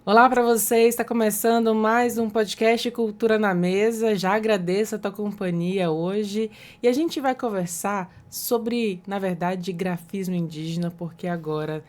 Olá para você, está começando mais um podcast Cultura na Mesa. Já agradeço a tua companhia hoje e a gente vai conversar sobre, na verdade, grafismo indígena, porque agora,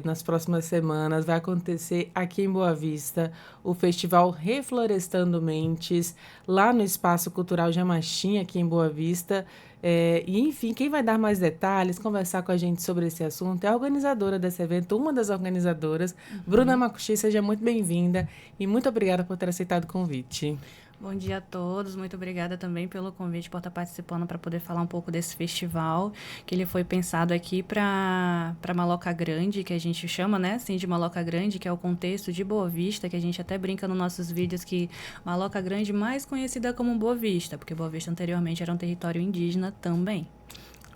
nas próximas semanas, vai acontecer aqui em Boa Vista o Festival Reflorestando Mentes, lá no Espaço Cultural Jamachim, aqui em Boa Vista. E enfim, quem vai dar mais detalhes, conversar com a gente sobre esse assunto é a organizadora desse evento, uma das organizadoras, Bruna Uhum. Makushi. Seja muito bem-vinda e muito obrigada por ter aceitado o convite. Bom dia a todos, muito obrigada também pelo convite por estar participando para poder falar um pouco desse festival, que ele foi pensado aqui para Maloca Grande, que a gente chama, né, assim, de Maloca Grande, que é o contexto de Boa Vista, que a gente até brinca nos nossos vídeos que Maloca Grande mais conhecida como Boa Vista, porque Boa Vista anteriormente era um território indígena também.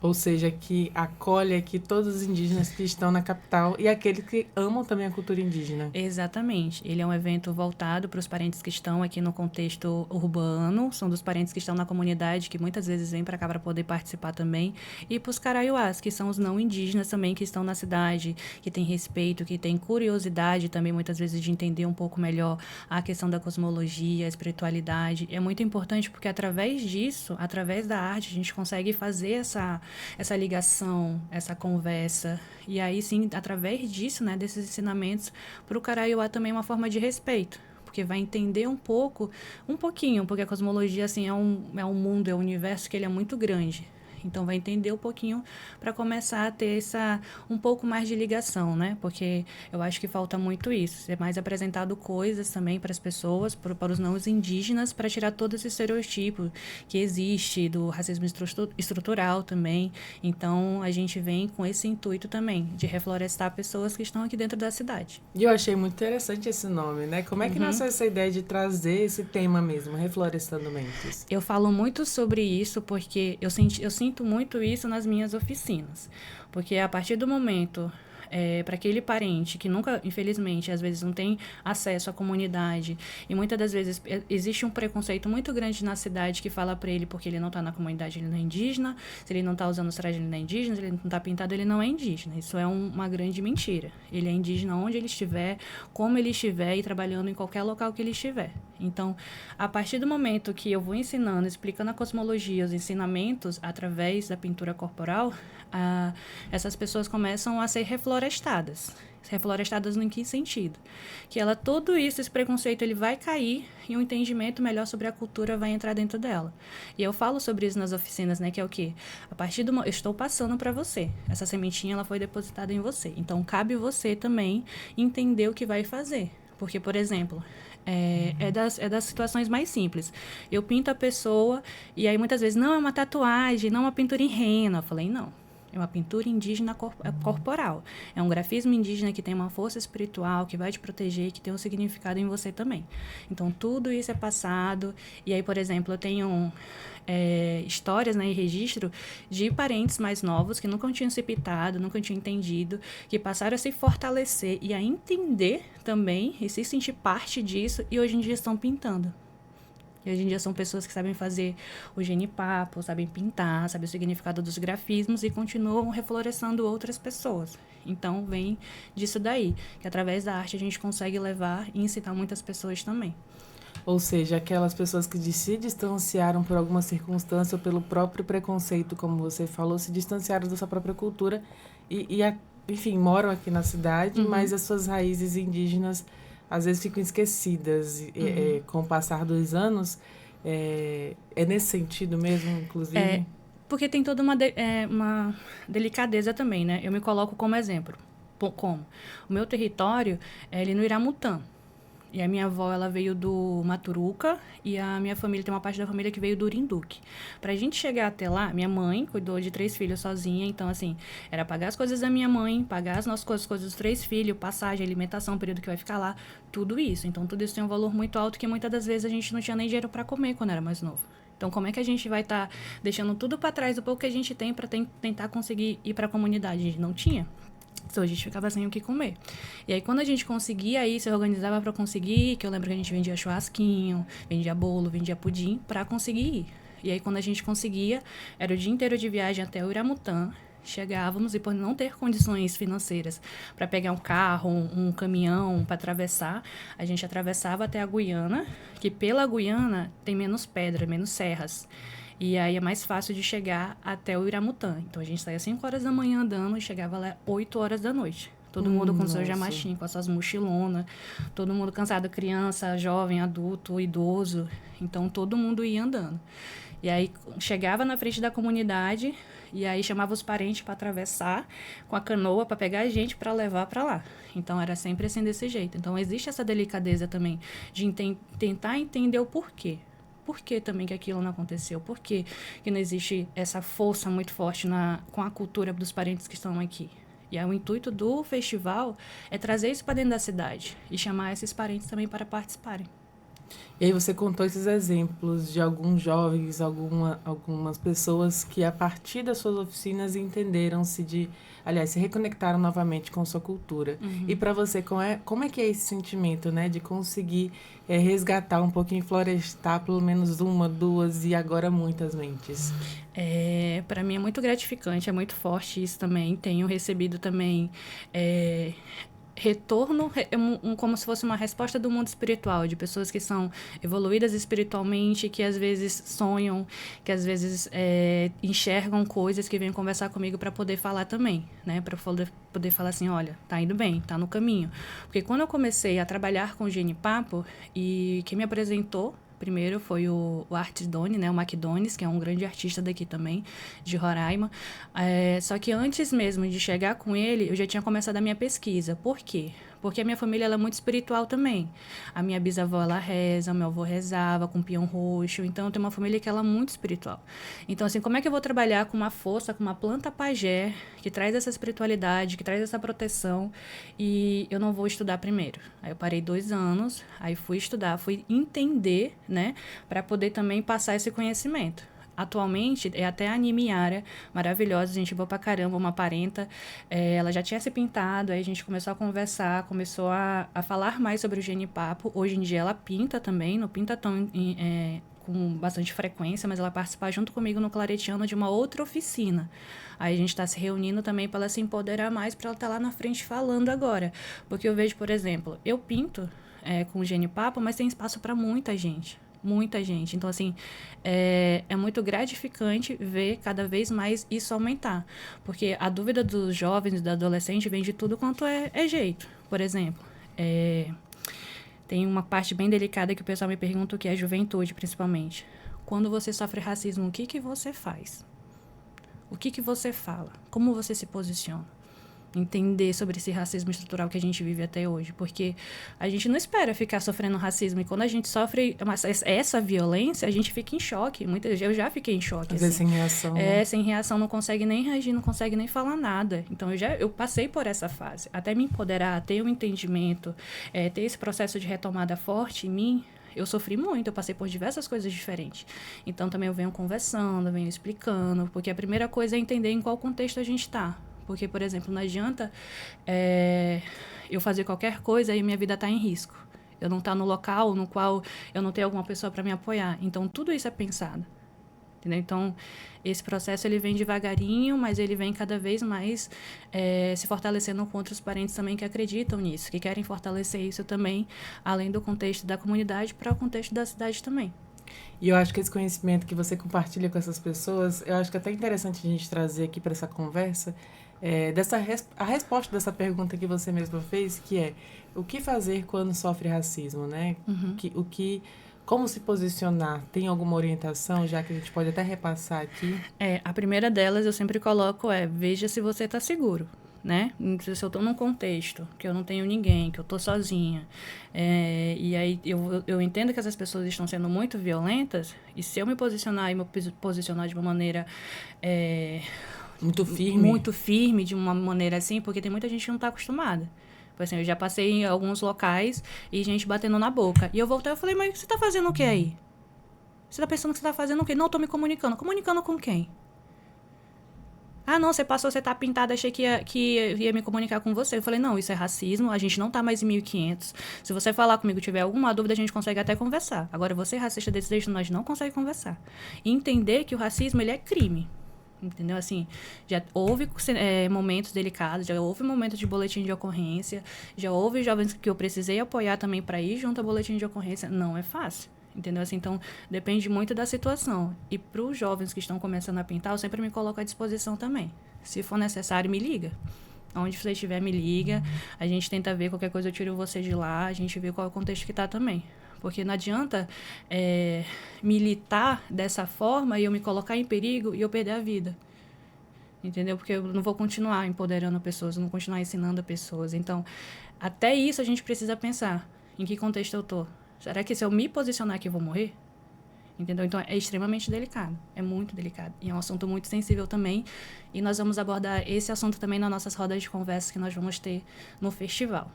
Ou seja, que acolhe aqui todos os indígenas que estão na capital e aqueles que amam também a cultura indígena. Exatamente. Ele é um evento voltado para os parentes que estão aqui no contexto urbano, são dos parentes que estão na comunidade, que muitas vezes vêm para cá para poder participar também, e para os caraiuás, que são os não indígenas também que estão na cidade, que têm respeito, que têm curiosidade também muitas vezes de entender um pouco melhor a questão da cosmologia, a espiritualidade. É muito importante porque através disso, através da arte, a gente consegue fazer essa ligação, essa conversa. E aí sim, através disso, né, desses ensinamentos, para o Caraiuá também é uma forma de respeito. Porque vai entender um pouquinho, porque a cosmologia assim, é um mundo, é um universo que ele é muito grande. Então vai entender um pouquinho para começar a ter um pouco mais de ligação, né? Porque eu acho que falta muito isso, ser mais apresentado coisas também para as pessoas, para os não indígenas, para tirar todo esse estereotipo que existe do racismo estrutural também. Então a gente vem com esse intuito também de reflorestar pessoas que estão aqui dentro da cidade. E eu achei muito interessante esse nome, né? Como é que Uhum. nasceu essa ideia de trazer esse tema mesmo, Reflorestando Mentes? Eu falo muito sobre isso porque eu sinto muito isso nas minhas oficinas. Porque a partir do momento, para aquele parente que nunca, infelizmente, às vezes não tem acesso à comunidade, e muitas das vezes existe um preconceito muito grande na cidade que fala para ele porque ele não está na comunidade, ele não é indígena, se ele não está usando os trajes, ele não é indígena, se ele não está pintado, ele não é indígena. Isso é uma grande mentira. Ele é indígena onde ele estiver, como ele estiver e trabalhando em qualquer local que ele estiver. Então, a partir do momento que eu vou ensinando, explicando a cosmologia, os ensinamentos através da pintura corporal, essas pessoas começam a ser reflorestadas. Reflorestadas em que sentido? Que ela, tudo isso, esse preconceito, ele vai cair e um entendimento melhor sobre a cultura vai entrar dentro dela. E eu falo sobre isso nas oficinas, né? Que é o quê? A partir do... Eu estou passando para você. Essa sementinha, ela foi depositada em você. Então, cabe você também entender o que vai fazer. Porque, por exemplo, das situações mais simples. Eu pinto a pessoa e aí muitas vezes, não, é uma tatuagem, não é uma pintura em rena. Eu falei, não. É uma pintura indígena corporal. É um grafismo indígena que tem uma força espiritual, que vai te proteger, que tem um significado em você também. Então, tudo isso é passado. E aí, por exemplo, eu tenho histórias, né, e registro de parentes mais novos que nunca tinham se pintado, nunca tinham entendido, que passaram a se fortalecer e a entender também e se sentir parte disso e hoje em dia estão pintando. E hoje em dia são pessoas que sabem fazer o genipapo, sabem pintar, sabem o significado dos grafismos e continuam reflorescendo outras pessoas. Então vem disso daí, que através da arte a gente consegue levar e incitar muitas pessoas também. Ou seja, aquelas pessoas que se distanciaram por alguma circunstância ou pelo próprio preconceito, como você falou, se distanciaram da sua própria cultura enfim, moram aqui na cidade, mas Uhum. as suas raízes indígenas às vezes ficam esquecidas com o passar dos anos. É nesse sentido mesmo, inclusive? Porque tem toda uma delicadeza também, né? Eu me coloco como exemplo. Como? O meu território é ali no Iramutã. E a minha avó, ela veio do Maturuca e a minha família tem uma parte da família que veio do Urinduque. Pra gente chegar até lá, minha mãe cuidou de 3 filhos sozinha, então assim, era pagar as coisas da minha mãe, pagar as nossas coisas dos 3 filhos, passagem, alimentação, período que vai ficar lá, tudo isso. Então tudo isso tem um valor muito alto que muitas das vezes a gente não tinha nem dinheiro para comer quando era mais novo. Então, como é que a gente vai estar deixando tudo para trás do pouco que a gente tem para tentar conseguir ir para a comunidade? A gente não tinha. Então a gente ficava sem o que comer. E aí quando a gente conseguia ir, se organizava para conseguir, que eu lembro que a gente vendia churrasquinho, vendia bolo, vendia pudim para conseguir ir. E aí quando a gente conseguia, era o dia inteiro de viagem até o Iramutã. chegávamos e por não ter condições financeiras para pegar um carro, um caminhão para atravessar, a gente atravessava até a Guiana, que pela Guiana tem menos pedra, menos serras. E aí é mais fácil de chegar até o Iramutã. Então a gente saía 5 horas da manhã andando e chegava lá 8 horas da noite. Todo mundo com seu jamachim, com as suas mochilonas, todo mundo cansado, criança, jovem, adulto, idoso. Então todo mundo ia andando. E aí chegava na frente da comunidade e aí chamava os parentes para atravessar com a canoa para pegar a gente para levar para lá. Então era sempre assim desse jeito. Então existe essa delicadeza também de tentar entender o porquê. Por que também que aquilo não aconteceu? Por que não existe essa força muito forte com a cultura dos parentes que estão aqui? E aí, o intuito do festival é trazer isso para dentro da cidade e chamar esses parentes também para participarem. E aí você contou esses exemplos de alguns jovens, algumas pessoas que a partir das suas oficinas se reconectaram novamente com sua cultura. E para você, como é que é esse sentimento, né, de conseguir resgatar um pouquinho, florestar pelo menos uma, duas e agora muitas mentes? Para mim é muito gratificante, é muito forte isso também. Tenho recebido também retorno, como se fosse uma resposta do mundo espiritual, de pessoas que são evoluídas espiritualmente, que às vezes sonham, que às vezes enxergam coisas, que vêm conversar comigo para poder falar também, né? Para poder falar assim, olha, tá indo bem, tá no caminho. Porque quando eu comecei a trabalhar com o Genipapo, e quem me apresentou primeiro foi o Artidone, né, o Macdones, que é um grande artista daqui também, de Roraima. Só que antes mesmo de chegar com ele, eu já tinha começado a minha pesquisa. Por quê? Porque a minha família ela é muito espiritual também. A minha bisavó, ela reza, o meu avô rezava com pião roxo. Então, eu tenho uma família que ela é muito espiritual. Então, assim, como é que eu vou trabalhar com uma força, com uma planta pajé, que traz essa espiritualidade, que traz essa proteção, e eu não vou estudar primeiro? Aí eu parei 2 anos, aí fui estudar, fui entender, né, para poder também passar esse conhecimento. Atualmente, é até a Nimiara, maravilhosa, gente boa pra caramba, uma parenta. Ela já tinha se pintado, aí a gente começou a conversar, começou a falar mais sobre o Genipapo. Hoje em dia ela pinta também, não pinta tão com bastante frequência, mas ela participa junto comigo no Claretiano de uma outra oficina. Aí a gente está se reunindo também para ela se empoderar mais, para ela estar lá na frente falando agora. Porque eu vejo, por exemplo, eu pinto com o Genipapo, mas tem espaço para muita gente. Muita gente. Então, assim, é muito gratificante ver cada vez mais isso aumentar. Porque a dúvida dos jovens e do adolescente vem de tudo quanto é jeito. Por exemplo, tem uma parte bem delicada que o pessoal me pergunta, que é a juventude, principalmente. Quando você sofre racismo, o que você faz? O que você fala? Como você se posiciona? Entender sobre esse racismo estrutural que a gente vive até hoje, porque a gente não espera ficar sofrendo racismo, e quando a gente sofre essa violência, a gente fica em choque. Eu já fiquei em choque. Às vezes sem reação. Sem reação, não consegue nem reagir, não consegue nem falar nada. Então, eu passei por essa fase. Até me empoderar, ter um entendimento, ter esse processo de retomada forte em mim, eu sofri muito, eu passei por diversas coisas diferentes. Então, também eu venho conversando, venho explicando, porque a primeira coisa é entender em qual contexto a gente está. Porque, por exemplo, não adianta eu fazer qualquer coisa e minha vida está em risco. Eu não estou no local no qual eu não tenho alguma pessoa para me apoiar. Então, tudo isso é pensado. Entendeu? Então, esse processo ele vem devagarinho, mas ele vem cada vez mais se fortalecendo com outros parentes também que acreditam nisso, que querem fortalecer isso também, além do contexto da comunidade, para o contexto da cidade também. E eu acho que esse conhecimento que você compartilha com essas pessoas, eu acho que é até interessante a gente trazer aqui para essa conversa, a resposta dessa pergunta que você mesma fez, que é o que fazer quando sofre racismo, né? Como se posicionar? Tem alguma orientação, já que a gente pode até repassar aqui? A primeira delas eu sempre coloco veja se você está seguro, né? Se eu estou num contexto que eu não tenho ninguém, que eu estou sozinha, e aí eu entendo que essas pessoas estão sendo muito violentas, e se eu me posicionar de uma maneira muito firme, de uma maneira assim, porque tem muita gente que não está acostumada. Por exemplo, eu já passei em alguns locais e gente batendo na boca. E eu voltei e falei, mas você está fazendo o que aí? Você está pensando que você está fazendo o quê? Não, estou me comunicando. Comunicando com quem? Ah, não, você está pintada, achei que ia me comunicar com você. Eu falei, não, isso é racismo, a gente não está mais em 1500. Se você falar comigo, tiver alguma dúvida, a gente consegue até conversar. Agora, você racista desse jeito, nós não conseguimos conversar. E entender que o racismo, ele é crime. Entendeu? Assim, já houve momentos delicados, já houve momentos de boletim de ocorrência, já houve jovens que eu precisei apoiar também para ir junto ao boletim de ocorrência. Não é fácil, entendeu? Assim, então, depende muito da situação. E para os jovens que estão começando a pintar, eu sempre me coloco à disposição também. Se for necessário, me liga. Onde você estiver, me liga. A gente tenta ver, qualquer coisa eu tiro você de lá, a gente vê qual é o contexto que está também. Porque não adianta militar dessa forma e eu me colocar em perigo e eu perder a vida. Entendeu? Porque eu não vou continuar empoderando pessoas, eu não vou continuar ensinando pessoas. Então, até isso a gente precisa pensar. Em que contexto eu tô? Será que se eu me posicionar aqui eu vou morrer? Entendeu? Então, é extremamente delicado. É muito delicado. E é um assunto muito sensível também. E nós vamos abordar esse assunto também nas nossas rodas de conversa que nós vamos ter no festival.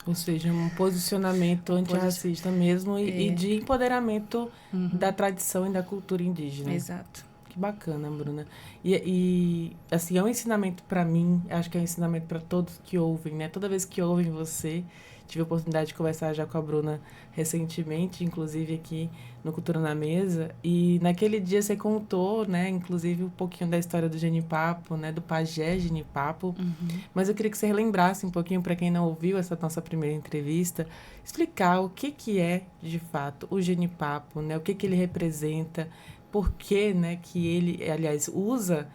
Ou seja, um posicionamento antirracista mesmo e de empoderamento da tradição e da cultura indígena. Exato. Que bacana, Bruna. E assim, é um ensinamento para mim, acho que é um ensinamento para todos que ouvem, né? Toda vez que ouvem você, tive a oportunidade de conversar já com a Bruna recentemente, inclusive aqui no Cultura na Mesa, e naquele dia você contou, né, inclusive um pouquinho da história do genipapo, né, do pajé genipapo, mas eu queria que você relembrasse um pouquinho, para quem não ouviu essa nossa primeira entrevista, explicar o que é, de fato, o genipapo, né, o que ele representa, por que, né, que ele, aliás, usa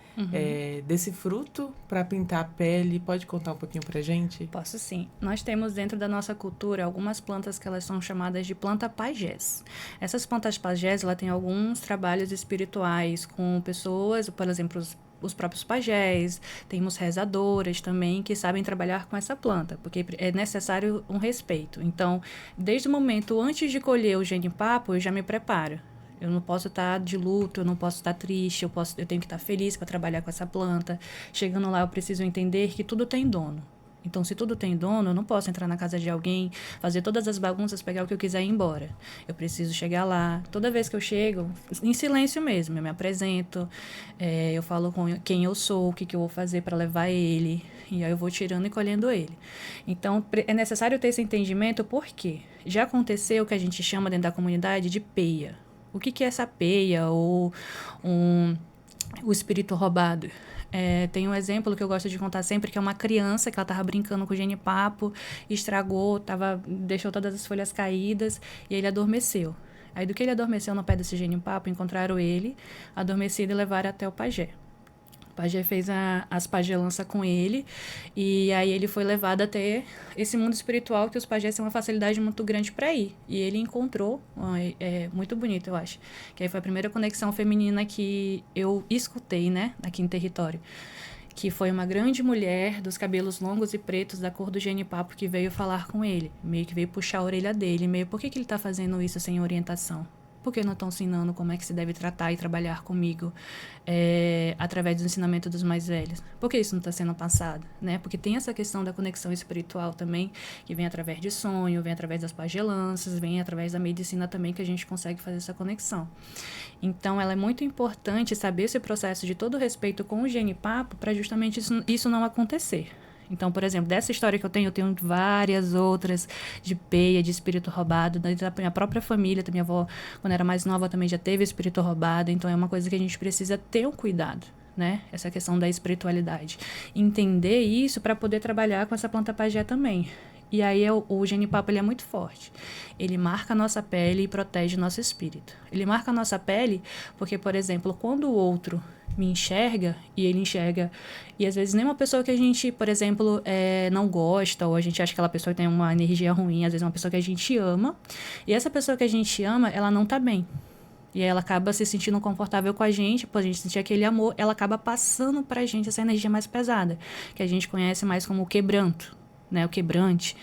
desse fruto para pintar a pele. Pode contar um pouquinho pra gente? Posso sim. Nós temos dentro da nossa cultura algumas plantas que elas são chamadas de planta pajés. Essas plantas pajés, ela tem alguns trabalhos espirituais com pessoas, por exemplo, os próprios pajés, temos rezadoras também que sabem trabalhar com essa planta, porque é necessário um respeito. Então, desde o momento antes de colher o genipapo, eu já me preparo. Eu não posso estar de luto, eu não posso estar triste, eu tenho que estar feliz para trabalhar com essa planta. Chegando lá, eu preciso entender que tudo tem dono. Então, se tudo tem dono, eu não posso entrar na casa de alguém, fazer todas as bagunças, pegar o que eu quiser e ir embora. Eu preciso chegar lá. Toda vez que eu chego, em silêncio mesmo, eu me apresento, eu falo com quem eu sou, o que eu vou fazer para levar ele, e aí eu vou tirando e colhendo ele. Então, é necessário ter esse entendimento, porque já aconteceu o que a gente chama dentro da comunidade de peia. O que é essa peia ou o espírito roubado? Tem um exemplo que eu gosto de contar sempre, que é uma criança que ela estava brincando com o genipapo, estragou, deixou todas as folhas caídas e ele adormeceu. Aí, do que ele adormeceu no pé desse genipapo, encontraram ele adormecido e levaram até o pajé. O pajé fez as pajelanças com ele, e aí ele foi levado até esse mundo espiritual que os pajés têm uma facilidade muito grande para ir. E ele encontrou, muito bonito, eu acho, que aí foi a primeira conexão feminina que eu escutei, né, aqui em território. Que foi uma grande mulher dos cabelos longos e pretos da cor do genipapo que veio falar com ele, meio que veio puxar a orelha dele, por que ele está fazendo isso sem orientação? Por que não estão ensinando como é que se deve tratar e trabalhar comigo através do ensinamento dos mais velhos? Por que isso não está sendo passado? Né? Porque tem essa questão da conexão espiritual também, que vem através de sonho, vem através das pagelanças, vem através da medicina também, que a gente consegue fazer essa conexão. Então, ela é muito importante saber esse processo de todo respeito com o genipapo para justamente isso não acontecer. Então, por exemplo, dessa história que eu tenho várias outras de peia, de espírito roubado, da minha própria família, da minha avó, quando era mais nova, também já teve espírito roubado, então é uma coisa que a gente precisa ter um cuidado, né? Essa questão da espiritualidade. Entender isso para poder trabalhar com essa planta pajé também. E aí o genipapo, ele é muito forte. Ele marca a nossa pele e protege o nosso espírito. Ele marca a nossa pele porque, por exemplo, quando o outro me enxerga, e ele enxerga, e às vezes nem uma pessoa que a gente, por exemplo, não gosta, ou a gente acha que aquela pessoa tem uma energia ruim, às vezes é uma pessoa que a gente ama, e essa pessoa que a gente ama, ela não tá bem. E aí ela acaba se sentindo confortável com a gente, por a gente sentir aquele amor, ela acaba passando pra gente essa energia mais pesada, que a gente conhece mais como o quebranto, né? O quebrante.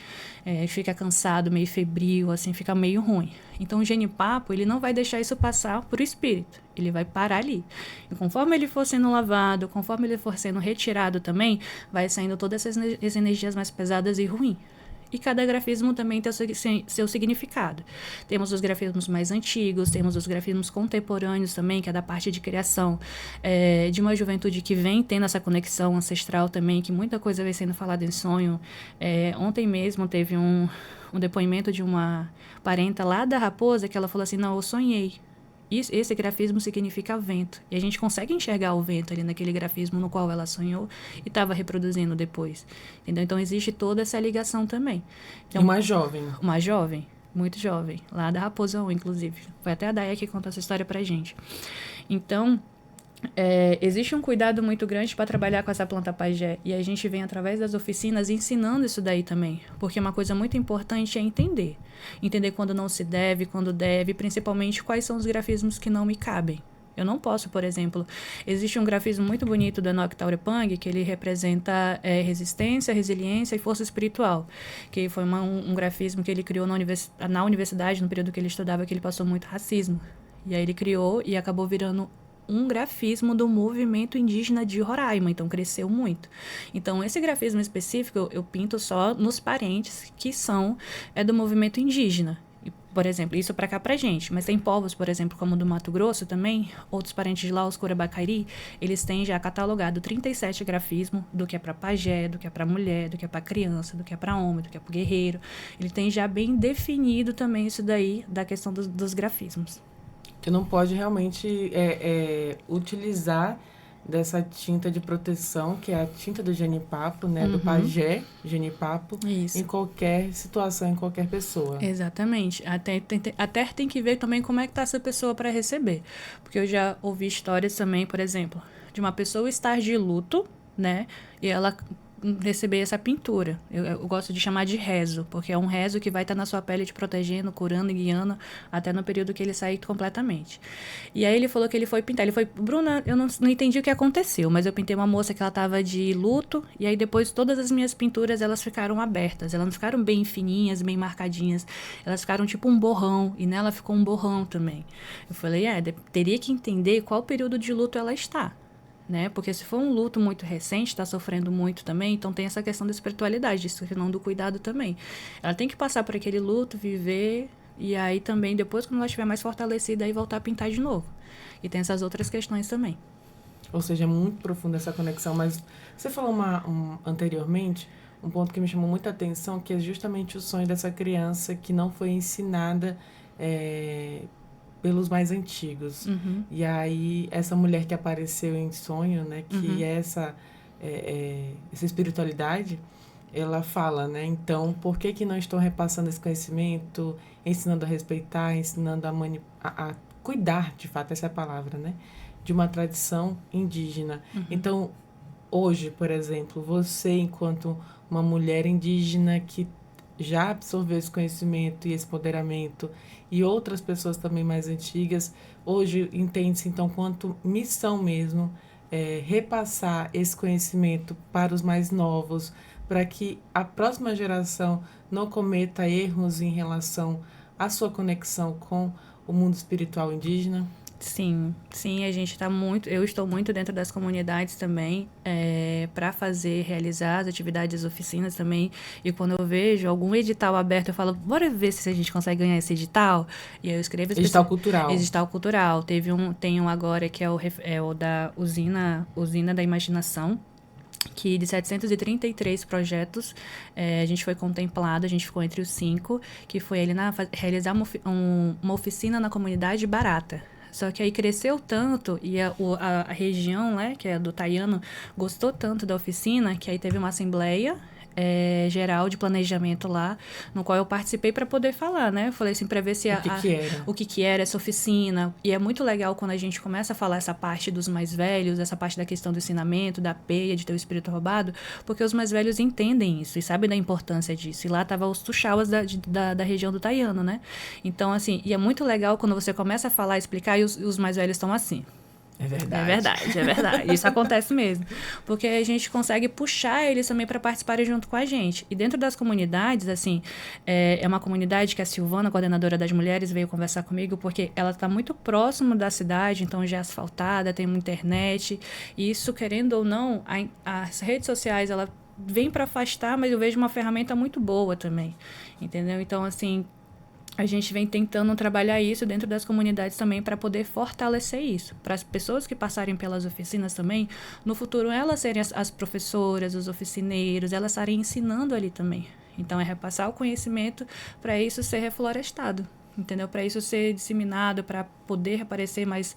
Fica cansado, meio febril, assim, fica meio ruim. Então, o genipapo, ele não vai deixar isso passar pro espírito. Ele vai parar ali. E conforme ele for sendo lavado, conforme ele for sendo retirado também, vai saindo todas essas energias mais pesadas e ruins. E cada grafismo também tem o seu significado. Temos os grafismos mais antigos, temos os grafismos contemporâneos também, que é da parte de criação de uma juventude que vem tendo essa conexão ancestral também, que muita coisa vem sendo falada em sonho. Ontem mesmo teve um depoimento de uma parenta lá da Raposa, que ela falou assim, não, eu sonhei esse grafismo significa vento. E a gente consegue enxergar o vento ali naquele grafismo no qual ela sonhou e estava reproduzindo depois. Entendeu? Então, existe toda essa ligação também. Então, uma jovem. Uma jovem, muito jovem. Lá da Raposa 1, inclusive. Foi até a Daya que contou essa história pra gente. Então, existe um cuidado muito grande para trabalhar com essa planta pajé. E a gente vem, através das oficinas, ensinando isso daí também. Porque uma coisa muito importante é entender. Entender quando não se deve, quando deve, principalmente quais são os grafismos que não me cabem. Eu não posso, por exemplo, existe um grafismo muito bonito do Enoch Taurepang, que ele representa resistência, resiliência e força espiritual, que foi um grafismo que ele criou na universidade, no período que ele estudava, que ele passou muito racismo. E aí ele criou e acabou virando um grafismo do movimento indígena de Roraima, então cresceu muito. Então, esse grafismo específico eu pinto só nos parentes que são do movimento indígena. Por exemplo, isso para cá pra gente. Mas tem povos, por exemplo, como do Mato Grosso também, outros parentes de lá, os Curabacairi, eles têm já catalogado 37 grafismos do que é para pajé, do que é para mulher, do que é para criança, do que é para homem, do que é para guerreiro. Ele tem já bem definido também isso daí, da questão dos grafismos. Que não pode realmente utilizar dessa tinta de proteção, que é a tinta do genipapo, né? Do pajé, genipapo, em qualquer situação, em qualquer pessoa. Exatamente. Até tem que ver também como é que tá essa pessoa para receber. Porque eu já ouvi histórias também, por exemplo, de uma pessoa estar de luto, né? E ela receber essa pintura. Eu gosto de chamar de rezo, porque é um rezo que vai estar na sua pele te protegendo, curando e guiando até no período que ele sair completamente. E aí ele falou que ele foi pintar. Ele foi, Bruna, eu não entendi o que aconteceu, mas eu pintei uma moça que ela estava de luto, e aí depois todas as minhas pinturas, elas ficaram abertas. Elas não ficaram bem fininhas, bem marcadinhas. Elas ficaram tipo um borrão, e nela ficou um borrão também. Eu falei, teria que entender qual período de luto ela está. Né? Porque se for um luto muito recente, está sofrendo muito também, então tem essa questão da espiritualidade, isso não do cuidado também. Ela tem que passar por aquele luto, viver, e aí também, depois, quando ela estiver mais fortalecida, aí voltar a pintar de novo. E tem essas outras questões também. Ou seja, é muito profunda essa conexão, mas você falou anteriormente, um ponto que me chamou muita atenção, que é justamente o sonho dessa criança que não foi ensinada pelos mais antigos. E aí, essa mulher que apareceu em sonho, né, que é essa espiritualidade, ela fala, né, então, por que não estão repassando esse conhecimento, ensinando a respeitar, ensinando a cuidar, de fato, essa é a palavra, né, de uma tradição indígena. Então, hoje, por exemplo, você, enquanto uma mulher indígena que já absorveu esse conhecimento e esse empoderamento, e outras pessoas também mais antigas, hoje entende-se, então, quanto missão mesmo, repassar esse conhecimento para os mais novos, para que a próxima geração não cometa erros em relação à sua conexão com o mundo espiritual indígena? Sim, a gente está eu estou muito dentro das comunidades também, para realizar as atividades, oficinas também, e quando eu vejo algum edital aberto, eu falo, bora ver se a gente consegue ganhar esse edital, e aí eu escrevo... Edital cultural. Edital cultural, tem um agora que é o da Usina da Imaginação, que de 733 projetos, a gente foi contemplado, a gente ficou entre os 5, que foi ali realizar uma oficina na comunidade Barata. Só que aí cresceu tanto e a região, né, que é do Taiano, gostou tanto da oficina que aí teve uma assembleia geral de planejamento lá, no qual eu participei para poder falar, né? Eu falei assim, para ver se o que era essa oficina. E é muito legal quando a gente começa a falar essa parte dos mais velhos, essa parte da questão do ensinamento, da peia, de ter o espírito roubado, porque os mais velhos entendem isso e sabem da importância disso. E lá tava os tuxauas da região do Taiano, né? Então, assim, e é muito legal quando você começa a falar, explicar, e os mais velhos estão assim. É verdade. É verdade. Isso acontece mesmo. Porque a gente consegue puxar eles também para participarem junto com a gente. E dentro das comunidades, assim, é uma comunidade que a Silvana, coordenadora das mulheres, veio conversar comigo, porque ela está muito próximo da cidade, então já é asfaltada, tem uma internet. E isso, querendo ou não, as redes sociais, ela vem para afastar, mas eu vejo uma ferramenta muito boa também. Entendeu? Então, assim, a gente vem tentando trabalhar isso dentro das comunidades também para poder fortalecer isso. Para as pessoas que passarem pelas oficinas também, no futuro elas serem as professoras, os oficineiros, elas estarem ensinando ali também. Então, é repassar o conhecimento para isso ser reflorestado. entendeu? Para isso ser disseminado, para poder aparecer mais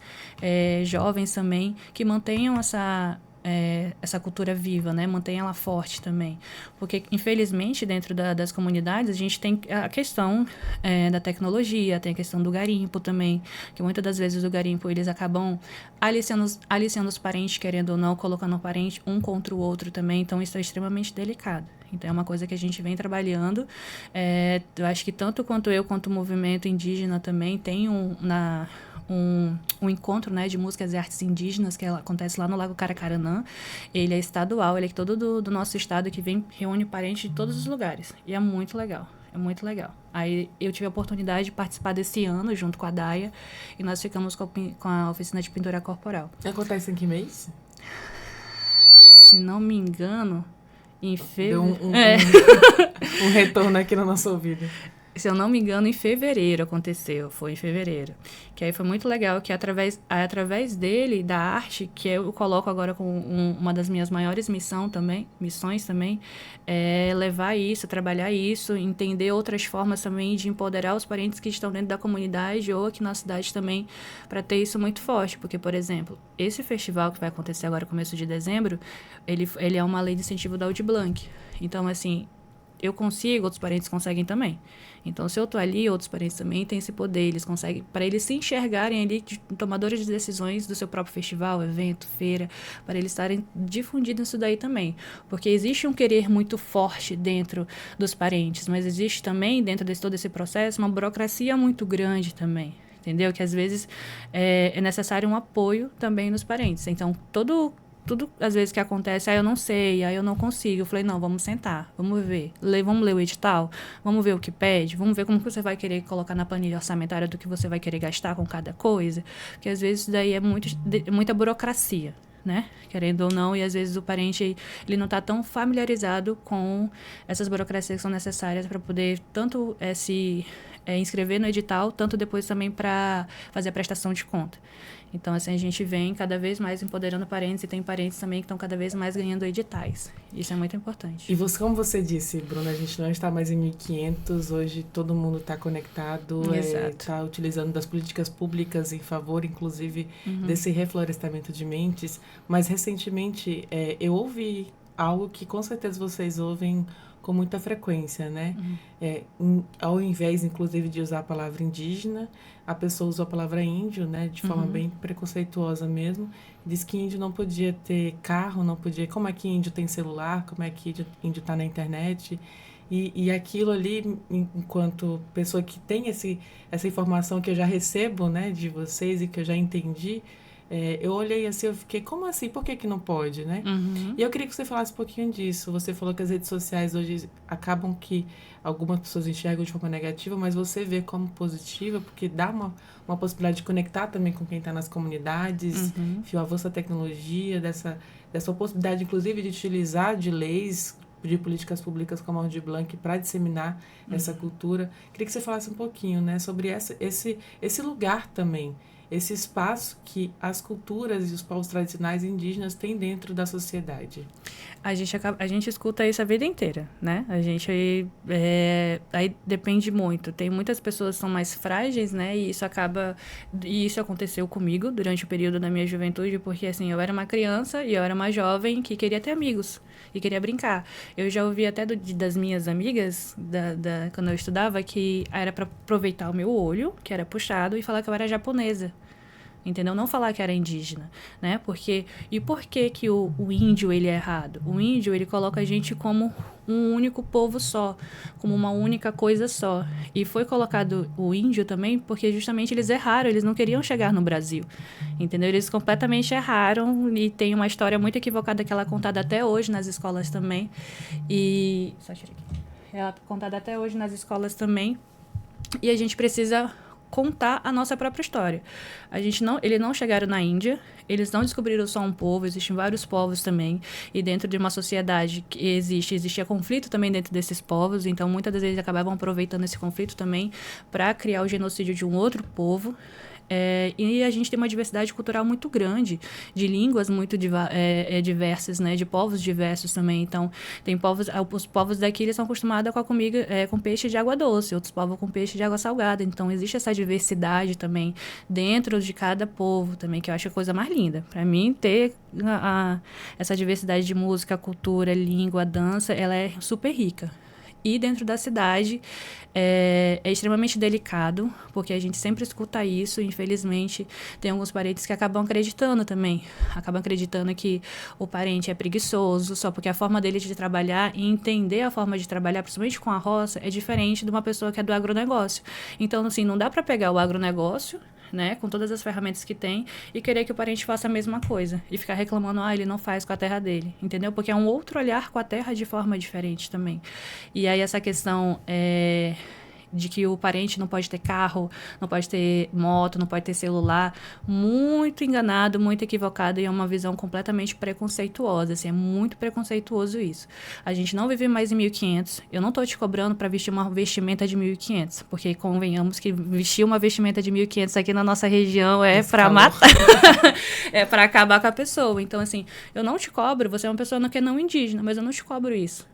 jovens também, que mantenham essa cultura viva, né? Mantenha ela forte também. Porque, infelizmente, dentro das comunidades, a gente tem a questão da tecnologia, tem a questão do garimpo também, que muitas das vezes o garimpo, eles acabam aliciando os parentes, querendo ou não, colocando o parente um contra o outro também, então isso é extremamente delicado. Então, é uma coisa que a gente vem trabalhando. Eu acho que tanto quanto eu, quanto o movimento indígena também, tem um encontro, né, de músicas e artes indígenas que acontece lá no Lago Caracaranã. Ele é estadual, ele é todo do nosso estado, que reúne parentes de todos os lugares. E é muito legal, é muito legal. Aí eu tive a oportunidade de participar desse ano, junto com a Daia, e nós ficamos com a oficina de pintura corporal. Acontece em que mês? Se não me engano, em fevereiro. Deu um retorno aqui no nosso ouvido. Se eu não me engano, em fevereiro foi em fevereiro. Que aí foi muito legal, que através dele, da arte, que eu coloco agora como uma das minhas maiores missões também, é levar isso, trabalhar isso, entender outras formas também de empoderar os parentes que estão dentro da comunidade ou aqui na cidade também, para ter isso muito forte. Porque, por exemplo, esse festival que vai acontecer agora, começo de dezembro, ele é uma lei de incentivo da Aldir Blanc. Então, assim, eu consigo, outros parentes conseguem também. Então, se eu estou ali, outros parentes também têm esse poder, eles conseguem, para eles se enxergarem ali tomadores de decisões do seu próprio festival, evento, feira, para eles estarem difundindo isso daí também. Porque existe um querer muito forte dentro dos parentes, mas existe também, dentro de todo esse processo, uma burocracia muito grande também. Entendeu? Que às vezes é necessário um apoio também nos parentes. Então, tudo às vezes que acontece, eu não sei, eu não consigo. Eu falei, não, vamos sentar, vamos ver. Vamos ler o edital, vamos ver o que pede, vamos ver como que você vai querer colocar na planilha orçamentária do que você vai querer gastar com cada coisa. Porque às vezes isso daí é muita burocracia, né? Querendo ou não, e às vezes o parente ele não está tão familiarizado com essas burocracias que são necessárias para poder tanto se inscrever no edital, tanto depois também para fazer a prestação de conta. Então, assim, a gente vem cada vez mais empoderando parentes e tem parentes também que estão cada vez mais ganhando editais. Isso é muito importante. E você, como você disse, Bruna, a gente não está mais em 1500, hoje todo mundo está conectado, está utilizando das políticas públicas em favor, inclusive, desse reflorestamento de mentes. Mas, recentemente, eu ouvi algo que, com certeza, vocês ouvem com muita frequência, né? Ao invés, inclusive, de usar a palavra indígena, a pessoa usou a palavra índio, né? De forma bem preconceituosa mesmo. Diz que índio não podia ter carro, não podia... Como é que índio tem celular? Como é que índio está na internet? E aquilo ali, enquanto pessoa que tem essa informação que eu já recebo, né? De vocês e que eu já entendi... eu olhei assim, eu fiquei, como assim? Por que não pode, né? E eu queria que você falasse um pouquinho disso. Você falou que as redes sociais hoje acabam que algumas pessoas enxergam de forma negativa, mas você vê como positiva, porque dá uma possibilidade de conectar também com quem está nas comunidades, o avanço da tecnologia, dessa possibilidade, inclusive, de utilizar de leis, de políticas públicas como a Aldir Blanc para disseminar essa cultura. Queria que você falasse um pouquinho, né, sobre esse lugar também, esse espaço que as culturas e os povos tradicionais indígenas têm dentro da sociedade. A gente escuta isso a vida inteira, né? A gente aí depende muito. Tem muitas pessoas que são mais frágeis, né? E isso aconteceu comigo durante o período da minha juventude, porque assim, eu era uma criança e eu era uma jovem que queria ter amigos e queria brincar. Eu já ouvi até das minhas amigas, quando eu estudava, que era para aproveitar o meu olho, que era puxado, e falar que eu era japonesa. Entendeu? Não falar que era indígena, né? Por que o índio, ele é errado? O índio, ele coloca a gente como um único povo só, como uma única coisa só. E foi colocado o índio também porque justamente eles erraram, eles não queriam chegar no Brasil, entendeu? Eles completamente erraram e tem uma história muito equivocada que ela é contada até hoje nas escolas também. Só tirei aqui. Ela é contada até hoje nas escolas também. E a gente precisa contar a nossa própria história. Eles não chegaram na Índia, eles não descobriram só um povo, existem vários povos também, e dentro de uma sociedade que existia conflito também dentro desses povos, então muitas das vezes acabavam aproveitando esse conflito também para criar o genocídio de um outro povo. E a gente tem uma diversidade cultural muito grande, de línguas muito diversas, né? De povos diversos também. Então, tem povos, os povos daqui eles são acostumados com a comida, com peixe de água doce, outros povos com peixe de água salgada. Então, existe essa diversidade também dentro de cada povo também, que eu acho a coisa mais linda. Para mim, ter essa diversidade de música, cultura, língua, dança, ela é super rica. E dentro da cidade é extremamente delicado, porque a gente sempre escuta isso, e infelizmente tem alguns parentes que acabam acreditando também. Acabam acreditando que o parente é preguiçoso, só porque a forma dele de trabalhar e entender a forma de trabalhar, principalmente com a roça, é diferente de uma pessoa que é do agronegócio. Então, assim, não dá para pegar o agronegócio, né, com todas as ferramentas que tem, e querer que o parente faça a mesma coisa. E ficar reclamando, ele não faz com a terra dele, entendeu? Porque é um outro olhar com a terra de forma diferente também. E aí essa questão de que o parente não pode ter carro, não pode ter moto, não pode ter celular, muito enganado, muito equivocado, e é uma visão completamente preconceituosa, assim, é muito preconceituoso isso. A gente não vive mais em 1500, eu não estou te cobrando para vestir uma vestimenta de 1500, porque convenhamos que vestir uma vestimenta de 1500 aqui na nossa região é para matar, é para acabar com a pessoa. Então, assim, eu não te cobro, você é uma pessoa que é não indígena, mas eu não te cobro isso.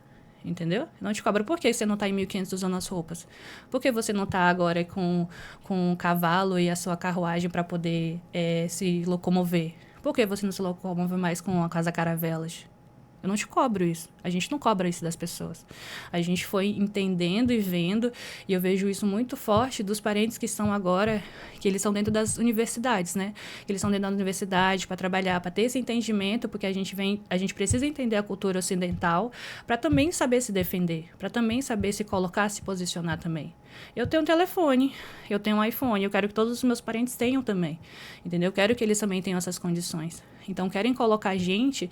Entendeu? Não te cobro. Por que você não está em 1500 usando as roupas? Por que você não está agora com um cavalo e a sua carruagem para poder se locomover? Por que você não se locomove mais com as caravelas? Eu não te cobro isso. A gente não cobra isso das pessoas. A gente foi entendendo e vendo, e eu vejo isso muito forte dos parentes que estão agora, que eles são dentro das universidades, né? Que eles são dentro da universidade para trabalhar, para ter esse entendimento, porque a gente precisa entender a cultura ocidental para também saber se defender, para também saber se colocar, se posicionar também. Eu tenho um telefone, eu tenho um iPhone, eu quero que todos os meus parentes tenham também, entendeu? Eu quero que eles também tenham essas condições. Então, querem colocar a gente,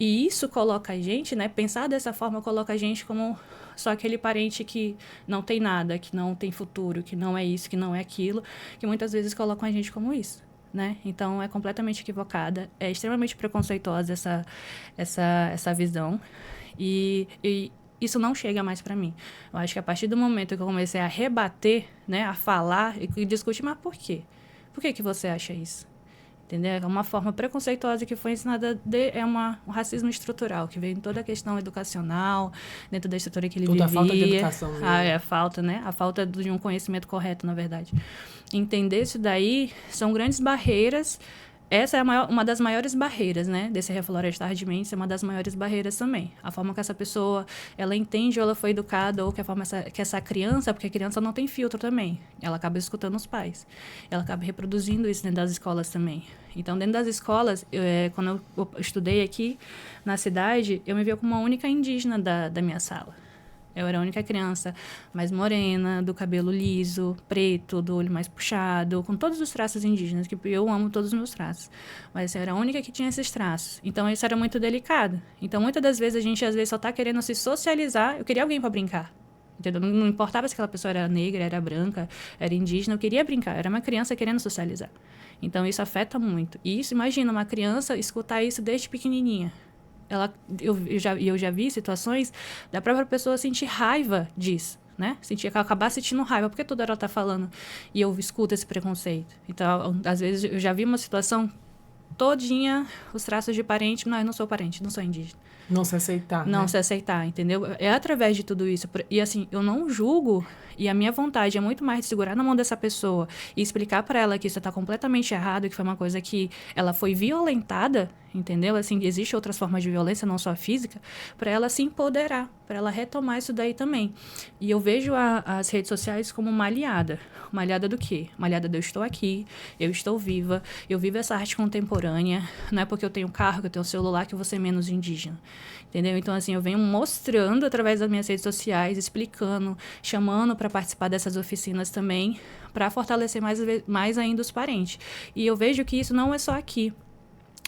e isso coloca a gente, né? Pensar dessa forma coloca a gente como só aquele parente que não tem nada, que não tem futuro, que não é isso, que não é aquilo, que muitas vezes colocam a gente como isso, né? Então, é completamente equivocada, é extremamente preconceituosa essa visão, e isso não chega mais para mim. Eu acho que a partir do momento que eu comecei a rebater, né, a falar e discutir, mas por quê? Por que você acha isso? Entendeu? É uma forma preconceituosa que foi ensinada, um racismo estrutural, que veio em toda a questão educacional, dentro da estrutura que ele vivia. A falta de educação mesmo. A falta, né? A falta de um conhecimento correto, na verdade. Entender isso daí são grandes barreiras. Essa é uma das maiores barreiras, né? Desse reflorestar de mentes, é uma das maiores barreiras também. A forma que essa pessoa, ela entende ou ela foi educada, ou que a forma que essa criança, porque a criança não tem filtro também. Ela acaba escutando os pais. Ela acaba reproduzindo isso dentro das escolas também. Então, dentro das escolas, quando eu estudei aqui na cidade, eu me via como uma única indígena da minha sala. Eu era a única criança mais morena, do cabelo liso, preto, do olho mais puxado, com todos os traços indígenas, que eu amo todos os meus traços. Mas eu era a única que tinha esses traços. Então, isso era muito delicado. Então, muitas das vezes, a gente às vezes só está querendo se socializar. Eu queria alguém para brincar. Entendeu? Não importava se aquela pessoa era negra, era branca, era indígena, eu queria brincar. Eu era uma criança querendo socializar. Então, isso afeta muito. E isso, imagina, uma criança escutar isso desde pequenininha. Eu já vi situações da própria pessoa sentir raiva disso, né? Acabar sentindo raiva, porque toda hora ela tá falando e eu escuto esse preconceito. Então, às vezes, eu já vi uma situação todinha, os traços de parente, não, eu não sou parente, não sou indígena. Não se aceitar, Não, né? se aceitar, entendeu? É através de tudo isso. E assim, eu não julgo, e a minha vontade é muito mais de segurar na mão dessa pessoa e explicar para ela que isso está completamente errado, que foi uma coisa que ela foi violentada, entendeu? Assim, existe outras formas de violência, não só a física, para ela se empoderar, para ela retomar isso daí também. E eu vejo as redes sociais como uma aliada. Uma aliada do quê? Uma aliada de eu estou aqui, eu estou viva, eu vivo essa arte contemporânea, não é porque eu tenho carro, que eu tenho celular, que eu vou ser menos indígena. Entendeu? Então, assim, eu venho mostrando através das minhas redes sociais, explicando, chamando para participar dessas oficinas também, para fortalecer mais ainda os parentes. E eu vejo que isso não é só aqui.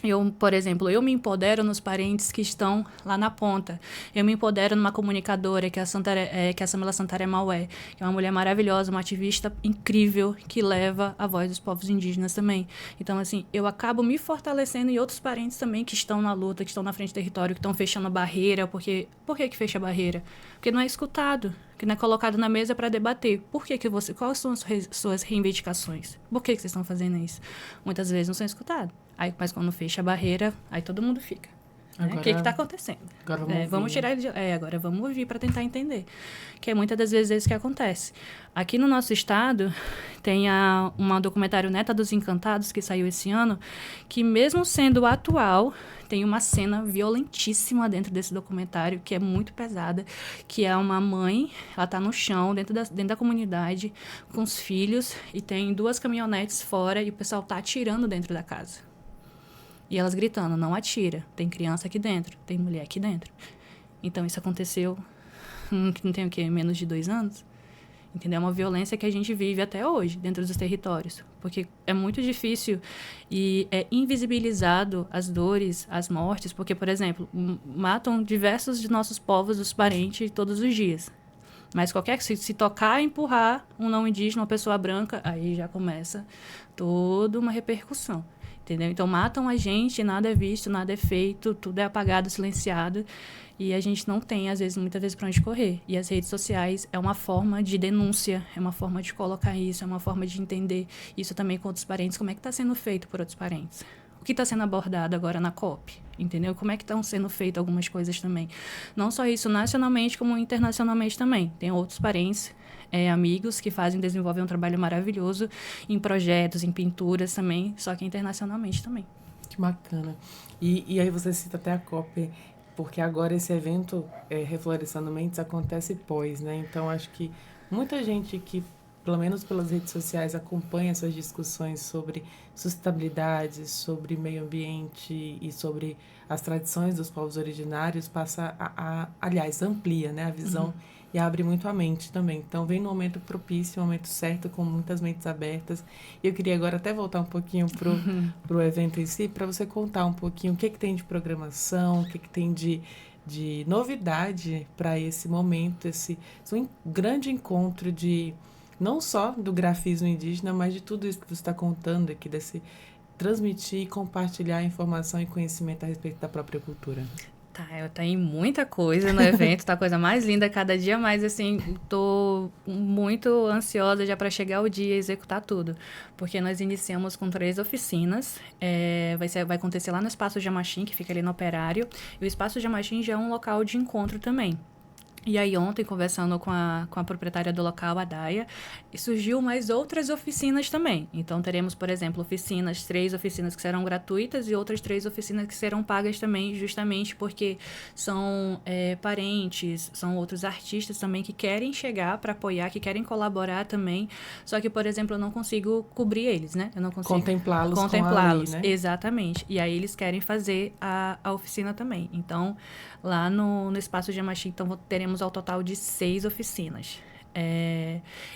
Eu, por exemplo, eu me empodero nos parentes que estão lá na ponta. Eu me empodero numa comunicadora, que é a Samela Santaré Maué, que é uma mulher maravilhosa, uma ativista incrível, que leva a voz dos povos indígenas também. Então, assim, eu acabo me fortalecendo em outros parentes também que estão na luta, que estão na frente do território, que estão fechando a barreira. Por que fecha a barreira? Porque não é escutado, que não é colocado na mesa para debater. Quais são as suas reivindicações? Por que vocês estão fazendo isso? Muitas vezes não são escutados. Aí, mas quando fecha a barreira, aí todo mundo fica. Né? O que está acontecendo? Agora vamos tirar ele de... agora vamos ouvir para tentar entender. Que é muitas das vezes isso que acontece. Aqui no nosso estado, tem um documentário Neta dos Encantados, que saiu esse ano, que mesmo sendo atual, tem uma cena violentíssima dentro desse documentário, que é muito pesada, que é uma mãe, ela está no chão, dentro da comunidade, com os filhos, e tem 2 caminhonetes fora, e o pessoal está atirando dentro da casa. E elas gritando, não atira, tem criança aqui dentro, tem mulher aqui dentro. Então, isso aconteceu, não tem o quê? Menos de 2 anos? Entendeu? É uma violência que a gente vive até hoje, dentro dos territórios. Porque é muito difícil e é invisibilizado as dores, as mortes. Porque, por exemplo, matam diversos de nossos povos, os parentes, todos os dias. Mas se tocar, empurrar um não indígena, uma pessoa branca, aí já começa toda uma repercussão. Entendeu? Então, matam a gente, nada é visto, nada é feito, tudo é apagado, silenciado, e a gente não tem, muitas vezes, para onde correr. E as redes sociais é uma forma de denúncia, é uma forma de colocar isso, é uma forma de entender isso também com outros parentes, como é que está sendo feito por outros parentes. O que está sendo abordado agora na COP, entendeu? Como é que estão sendo feitas algumas coisas também. Não só isso nacionalmente, como internacionalmente também. Tem outros parentes, amigos que desenvolvem um trabalho maravilhoso em projetos, em pinturas também, só que internacionalmente também. Que bacana. E aí você cita até a COP, porque agora esse evento, Reflorescendo Mentes, acontece pós, né? Então, acho que muita gente que, pelo menos pelas redes sociais, acompanha essas discussões sobre sustentabilidade, sobre meio ambiente e sobre as tradições dos povos originários, passa aliás, amplia, né, a visão e abre muito a mente também. Então, vem no momento propício, no momento certo, com muitas mentes abertas. E eu queria agora até voltar um pouquinho pro evento em si, para você contar um pouquinho o que tem de programação, o que tem de novidade para esse momento, esse um grande encontro de não só do grafismo indígena, mas de tudo isso que você está contando aqui, desse transmitir e compartilhar informação e conhecimento a respeito da própria cultura. Tá, eu tenho muita coisa no evento, tá a coisa mais linda cada dia, mas assim, tô muito ansiosa já para chegar o dia e executar tudo, porque nós iniciamos com 3 oficinas, vai acontecer lá no Espaço Jamachim, que fica ali no Operário, e o Espaço Jamachim já é um local de encontro também. E aí ontem, conversando com a proprietária do local, a Daia, surgiu mais outras oficinas também. Então, teremos, por exemplo, 3 oficinas que serão gratuitas e outras 3 oficinas que serão pagas também, justamente porque são parentes, são outros artistas também que querem chegar para apoiar, que querem colaborar também. Só que, por exemplo, eu não consigo cobrir eles, né? Eu não consigo contemplá-los com a lei, né? Exatamente. E aí eles querem fazer a oficina também. Então, lá no Espaço Jamachim, então, teremos ao total de 6 oficinas.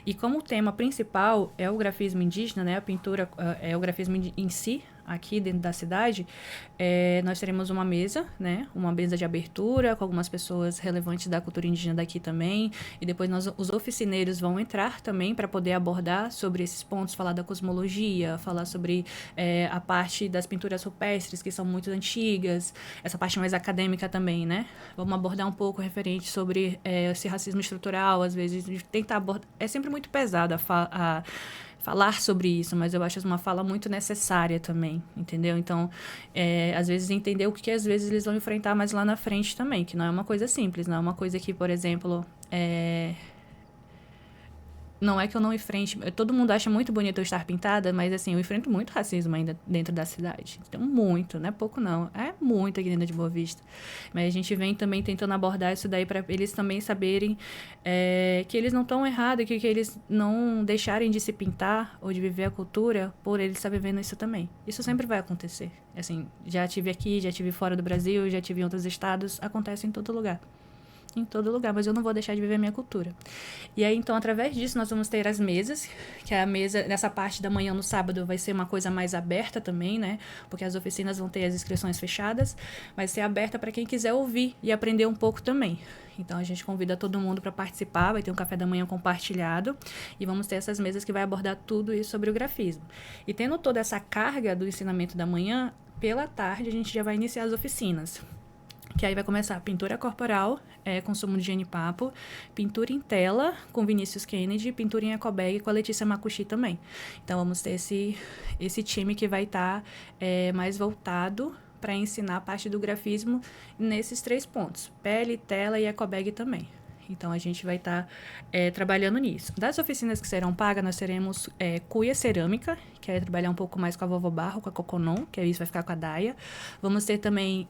E como o tema principal é o grafismo indígena, né, a pintura é o grafismo em si, aqui dentro da cidade, nós teremos uma mesa, né, uma mesa de abertura com algumas pessoas relevantes da cultura indígena daqui também, e depois os oficineiros vão entrar também para poder abordar sobre esses pontos, falar da cosmologia, falar sobre a parte das pinturas rupestres, que são muito antigas, essa parte mais acadêmica também, né, vamos abordar um pouco referente sobre esse racismo estrutural, às vezes tentar abordar, é sempre muito pesado falar sobre isso, mas eu acho uma fala muito necessária também, entendeu? Então, às vezes entender o que às vezes eles vão enfrentar mais lá na frente também, que não é uma coisa simples, não é uma coisa que, por exemplo, não é que eu não enfrente... Todo mundo acha muito bonito eu estar pintada, mas, assim, eu enfrento muito racismo ainda dentro da cidade. Então, muito, não é pouco, não. É muito aqui dentro de Boa Vista. Mas a gente vem também tentando abordar isso daí para eles também saberem que eles não estão errados, que eles não deixarem de se pintar ou de viver a cultura por eles estar vivendo isso também. Isso sempre vai acontecer. Assim, já tive aqui, já tive fora do Brasil, já tive em outros estados, acontece em todo lugar. em todo lugar, mas eu não vou deixar de viver a minha cultura. E aí, então, através disso, nós vamos ter as mesas, que a mesa, nessa parte da manhã no sábado, vai ser uma coisa mais aberta também, né? Porque as oficinas vão ter as inscrições fechadas, vai ser aberta para quem quiser ouvir e aprender um pouco também. Então, a gente convida todo mundo para participar, vai ter um café da manhã compartilhado e vamos ter essas mesas que vai abordar tudo isso sobre o grafismo. E tendo toda essa carga do ensinamento da manhã, pela tarde a gente já vai iniciar as oficinas. Que aí vai começar pintura corporal, consumo de genipapo, pintura em tela com Vinícius Kennedy, pintura em ecobag com a Letícia Makushi também. Então, vamos ter esse time que vai estar mais voltado para ensinar a parte do grafismo nesses 3 pontos, pele, tela e ecobag também. Então, a gente vai estar trabalhando nisso. Das oficinas que serão pagas, nós teremos cuia cerâmica, que é trabalhar um pouco mais com a Vovó Barro, com a Coconon, que isso vai ficar com a Daia. Vamos ter também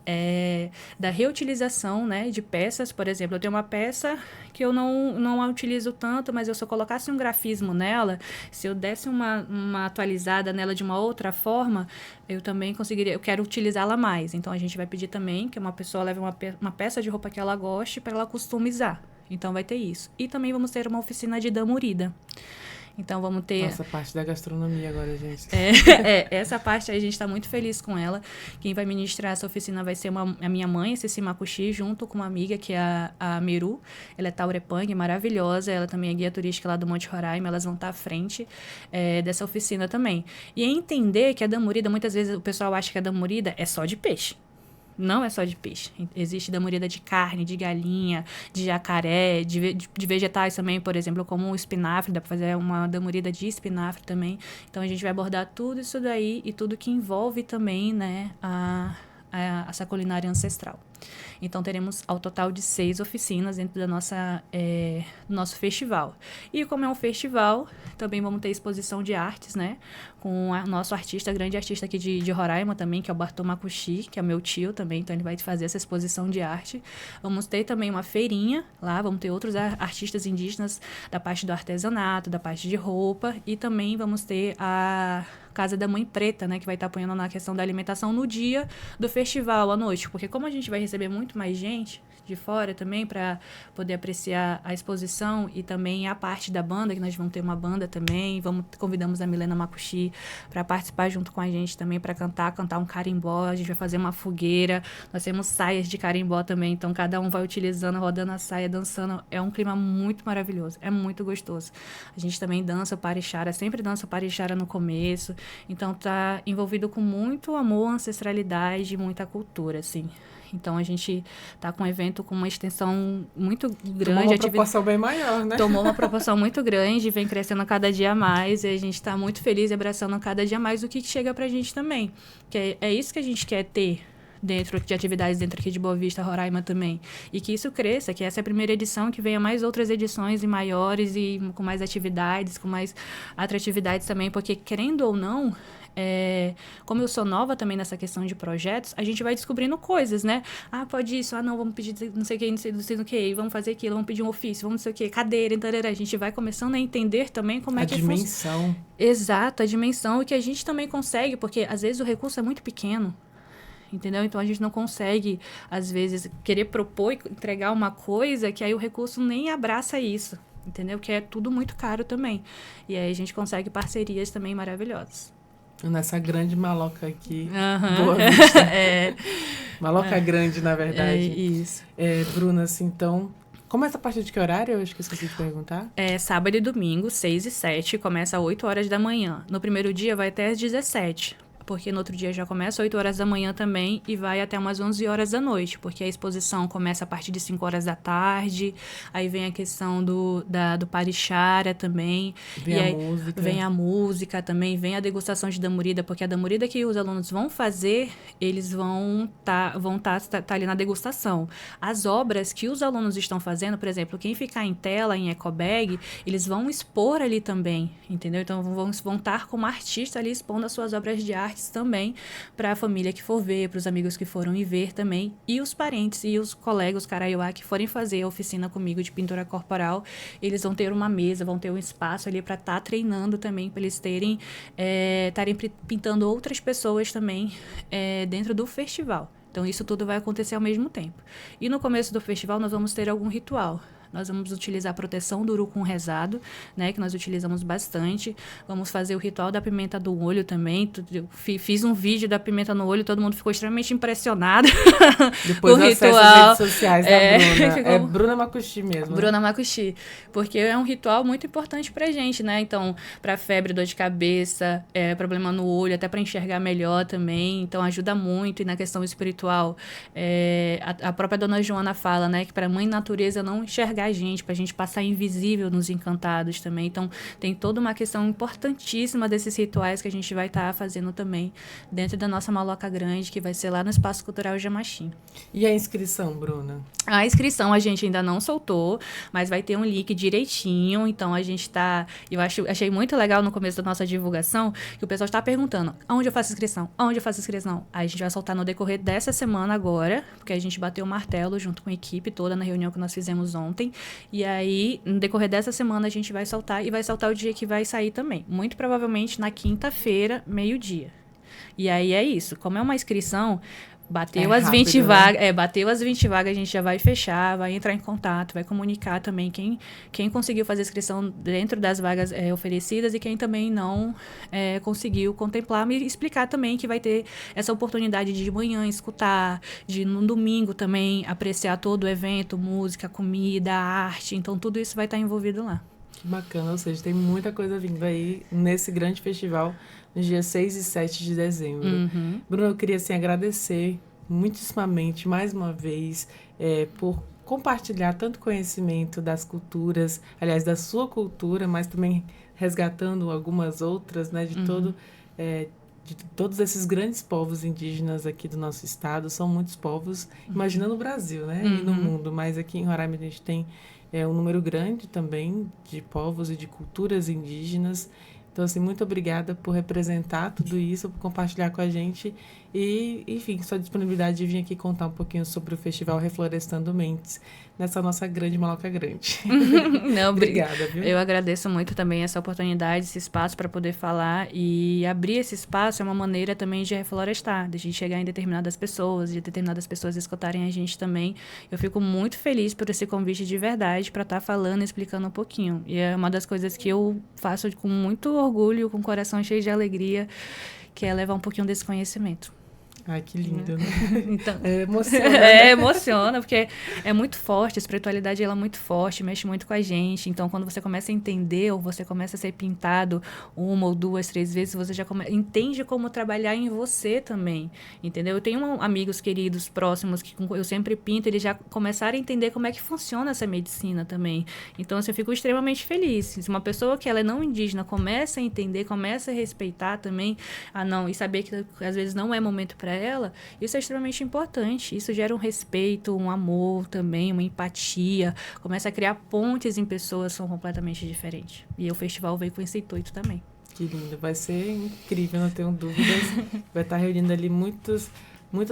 da reutilização, né, de peças. Por exemplo, eu tenho uma peça que eu não a utilizo tanto, mas se eu colocasse um grafismo nela, se eu desse uma atualizada nela de uma outra forma, eu também conseguiria, eu quero utilizá-la mais. Então, a gente vai pedir também que uma pessoa leve uma peça de roupa que ela goste para ela customizar. Então, vai ter isso. E também vamos ter uma oficina de damurida. Então, vamos ter... Nossa, parte da gastronomia agora, gente. Essa parte aí a gente está muito feliz com ela. Quem vai ministrar essa oficina vai ser a minha mãe, Ceci Makushi, junto com uma amiga, que é a Meru. Ela é taurepang, maravilhosa. Ela também é guia turística lá do Monte Roraima. Elas vão estar à frente dessa oficina também. E entender que a damurida, muitas vezes o pessoal acha que a damurida é só de peixe. Não é só de peixe. Existe damurida de carne, de galinha, de jacaré, de vegetais também, por exemplo, como o espinafre. Dá para fazer uma damurida de espinafre também. Então, a gente vai abordar tudo isso daí e tudo que envolve também, né, essa culinária ancestral. Então, teremos ao total de 6 oficinas dentro da do nosso festival. E como é um festival, também vamos ter exposição de artes, né? Com o nosso grande artista aqui de Roraima também, que é o Bartô Makushi, que é o meu tio também. Então, ele vai fazer essa exposição de arte. Vamos ter também uma feirinha lá, vamos ter outros artistas indígenas da parte do artesanato, da parte de roupa. E também vamos ter a Casa da Mãe Preta, né? Que vai estar apoiando na questão da alimentação no dia do festival, à noite. Porque como a gente vai receber muito mais gente de fora também para poder apreciar a exposição e também a parte da banda, que nós vamos ter uma banda também. Convidamos a Milena Makushi para participar junto com a gente também para cantar um carimbó. A gente vai fazer uma fogueira. Nós temos saias de carimbó também, então cada um vai utilizando, rodando a saia, dançando. É um clima muito maravilhoso, é muito gostoso. A gente também dança o parixara, sempre dança o parixara no começo. Então tá envolvido com muito amor, ancestralidade e muita cultura, assim. Então, a gente está com um evento com uma extensão muito grande. Tomou uma proporção bem maior, né? Tomou uma proporção muito grande, vem crescendo cada dia mais. E a gente está muito feliz e abraçando cada dia mais o que chega para a gente também. Que é isso que a gente quer ter dentro de atividades dentro aqui de Boa Vista, Roraima também. E que isso cresça, que essa é a primeira edição, que venha mais outras edições e maiores e com mais atividades, com mais atratividades também. Porque, querendo ou não... como eu sou nova também nessa questão de projetos, a gente vai descobrindo coisas, né? Ah, pode isso, não, vamos pedir não sei o que, não sei o que, vamos fazer aquilo, vamos pedir um ofício, vamos não sei o que, cadeira, tarará. A gente vai começando a entender também como é que funciona. A dimensão. Exato, a dimensão, e que a gente também consegue, porque às vezes o recurso é muito pequeno. Entendeu? Então, a gente não consegue, às vezes, querer propor e entregar uma coisa que aí o recurso nem abraça isso, entendeu? Que é tudo muito caro também. E aí a gente consegue parcerias também maravilhosas. Nessa grande maloca aqui. Boa Vista. Maloca grande, na verdade. Isso. Bruna, assim, então... Começa a partir de que horário? Eu acho que esqueci de perguntar. Sábado e domingo, 6 e 7. Começa às 8 horas da manhã. No primeiro dia vai até às 17. Porque no outro dia já começa às 8 horas da manhã também e vai até umas 11 horas da noite, porque a exposição começa a partir de 5 horas da tarde, aí vem a questão do parixara também. Vem a música também, vem a degustação de damurida, porque a damurida que os alunos vão fazer, eles vão tá ali na degustação. As obras que os alunos estão fazendo, por exemplo, quem ficar em tela, em ecobag, eles vão expor ali também, entendeu? Então vão estar como artista ali expondo as suas obras de arte também para a família que for ver, para os amigos que foram ir ver também, e os parentes e os colegas Caraiuá que forem fazer a oficina comigo de pintura corporal, eles vão ter uma mesa, vão ter um espaço ali para estar treinando também, para eles estarem pintando outras pessoas também dentro do festival. Então, isso tudo vai acontecer ao mesmo tempo. E no começo do festival, nós vamos ter algum ritual. Nós vamos utilizar a proteção do urucum rezado, né, que nós utilizamos bastante. Vamos fazer o ritual da pimenta do olho também. Eu fiz um vídeo da pimenta no olho, todo mundo ficou extremamente impressionado. Depois acessa as redes sociais da Bruna. É Bruna Makushi mesmo. Bruna Makushi. Porque é um ritual muito importante pra gente, né? Então, pra febre, dor de cabeça, problema no olho, até pra enxergar melhor também. Então, ajuda muito. E na questão espiritual, a própria Dona Joana fala, né, que pra mãe natureza não enxergar a gente, pra gente passar invisível nos encantados também. Então, tem toda uma questão importantíssima desses rituais que a gente vai estar fazendo também dentro da nossa Maloca Grande, que vai ser lá no Espaço Cultural Jamachim. E a inscrição, Bruna? A inscrição a gente ainda não soltou, mas vai ter um link direitinho. Então, a gente tá... achei muito legal no começo da nossa divulgação que o pessoal está perguntando, aonde eu faço inscrição? Aonde eu faço inscrição? Aí a gente vai soltar no decorrer dessa semana agora, porque a gente bateu o martelo junto com a equipe toda na reunião que nós fizemos ontem. E aí, no decorrer dessa semana, a gente vai soltar, e vai soltar o dia que vai sair também. Muito provavelmente na quinta-feira, meio-dia. E aí é isso. Como é uma inscrição, bateu as 20 vagas, bateu as 20 vagas, a gente já vai fechar, vai entrar em contato, vai comunicar também quem conseguiu fazer a inscrição dentro das vagas oferecidas e quem também não conseguiu contemplar, me explicar também que vai ter essa oportunidade de manhã escutar, de no domingo também apreciar todo o evento, música, comida, arte, então tudo isso vai estar envolvido lá. Que bacana, ou seja, tem muita coisa vindo aí nesse grande festival nos dias 6 e 7 de dezembro. Uhum. Bruno, eu queria assim, agradecer muitíssimamente, mais uma vez, por compartilhar tanto conhecimento das culturas, aliás, da sua cultura, mas também resgatando algumas outras, né, de de todos esses grandes povos indígenas aqui do nosso estado. São muitos povos, imagina no Brasil, né, e no mundo, mas aqui em Roraima a gente tem um número grande também de povos e de culturas indígenas. Então, assim, muito obrigada por representar tudo isso, por compartilhar com a gente e, enfim, sua disponibilidade de vir aqui contar um pouquinho sobre o Festival Reflorestando Mentes, nessa nossa grande Maloca Grande. Não, obrigada, viu? Eu agradeço muito também essa oportunidade, esse espaço para poder falar, e abrir esse espaço é uma maneira também de reflorestar, de a gente chegar em determinadas pessoas, de determinadas pessoas escutarem a gente também. Eu fico muito feliz por esse convite de verdade para estar falando e explicando um pouquinho. E é uma das coisas que eu faço com muito orgulho, com o coração cheio de alegria, que é levar um pouquinho desse conhecimento. Ai, que lindo, né? Então, emociona. Emociona, porque é muito forte, a espiritualidade ela é muito forte, mexe muito com a gente. Então, quando você começa a entender, ou você começa a ser pintado 1 ou 2, 3 vezes, você já entende como trabalhar em você também, entendeu? Eu tenho amigos queridos, próximos, que eu sempre pinto, eles já começaram a entender como é que funciona essa medicina também. Então, assim, eu fico extremamente feliz. Se uma pessoa que ela é não indígena começa a entender, começa a respeitar também, e saber que às vezes não é momento para ela, isso é extremamente importante. Isso gera um respeito, um amor também, uma empatia, começa a criar pontes em pessoas que são completamente diferentes. E o festival veio com esse intuito também. Que lindo, vai ser incrível, não tenho dúvidas. Vai estar reunindo ali muitas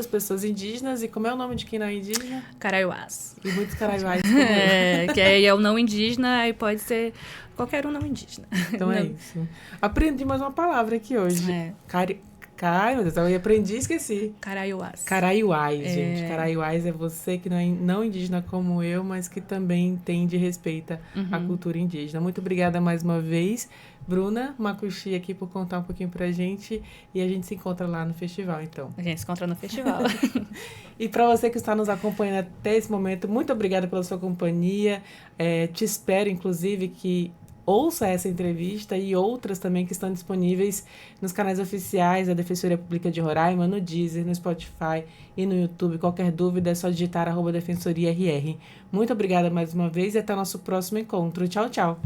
pessoas indígenas. E como é o nome de quem não é indígena? Caraiuás. E muitos caraiuás como eu. Que aí é o não indígena, aí pode ser qualquer um não indígena. Então é isso. Aprendi mais uma palavra aqui hoje. Meu Deus, eu aprendi e esqueci. Caraiuás. Caraiuás, gente. Caraiuás é você que não é não indígena como eu, mas que também entende e respeita a cultura indígena. Muito obrigada mais uma vez, Bruna Makushi, aqui por contar um pouquinho pra gente. E a gente se encontra lá no festival, então. A gente se encontra no festival. E para você que está nos acompanhando até esse momento, muito obrigada pela sua companhia. Te espero, inclusive, que ouça essa entrevista e outras também que estão disponíveis nos canais oficiais da Defensoria Pública de Roraima, no Deezer, no Spotify e no YouTube. Qualquer dúvida é só digitar @defensoriarr. Muito obrigada mais uma vez e até o nosso próximo encontro. Tchau, tchau!